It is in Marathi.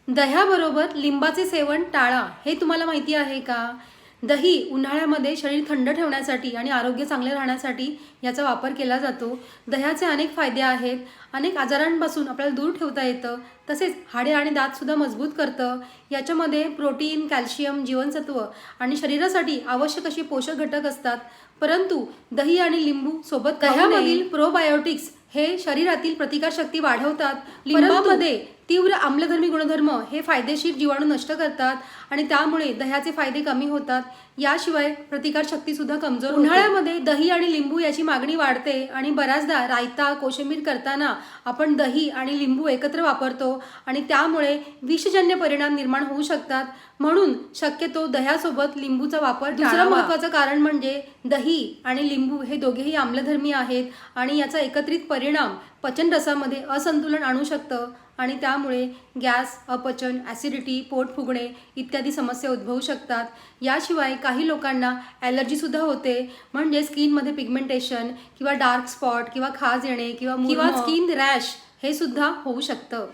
दह्याबरोबर लिंबाचे सेवन टाळा, हे तुम्हाला माहिती आहे का? दही उन्हाळ्यामध्ये शरीर थंड ठेवण्यासाठी आणि आरोग्य चांगले राहण्यासाठी याचा वापर केला जातो. दह्याचे अनेक फायदे आहेत. अनेक आजारांपासून आपल्याला दूर ठेवता येतं. तसेच हाडे आणि दातसुद्धा मजबूत करतं. याच्यामध्ये प्रोटीन, कॅल्शियम, जीवनसत्व आणि शरीरासाठी आवश्यक असे पोषक घटक असतात. परंतु दही आणि लिंबू सोबत दह्यामधील प्रोबायोटिक्स हे शरीरातील प्रतिकारशक्ती वाढवतात. लिंबामध्ये तीव्र आम्लधर्मी गुणधर्म हे फायदेशीर जीवाणू नष्ट करतात आणि त्यामुळे दह्याचे फायदे कमी होतात. याशिवाय प्रतिकारशक्ती सुद्धा कमजोर होते. उन्हाळ्यामध्ये दही आणि लिंबू याची मागणी वाढते आणि बऱ्याचदा रायता, कोशिंबीर करताना आपण दही आणि लिंबू एकत्र वापरतो आणि त्यामुळे विषजन्य परिणाम निर्माण होऊ शकतात. म्हणून शक्यतो दह्यासोबत लिंबूचा वापर टाळावा. दुसरं महत्त्वाचं कारण म्हणजे दही आणि लिंबू हे दोघेही आम्लधर्मी आहेत आणि याचा एकत्रित परिणाम पचन रसामध्ये असंतुलन आणू शकतं आणि त्यामुळे गॅस, अपचन, ॲसिडिटी, पोट फुगणे इत्यादी समस्या उद्भवू शकतात. याशिवाय काही लोकांना ॲलर्जीसुद्धा होते, म्हणजे स्किनमध्ये पिगमेंटेशन किंवा डार्क स्पॉट किंवा खाज येणे किंवा स्किन रॅश हे सुद्धा होऊ शकतं.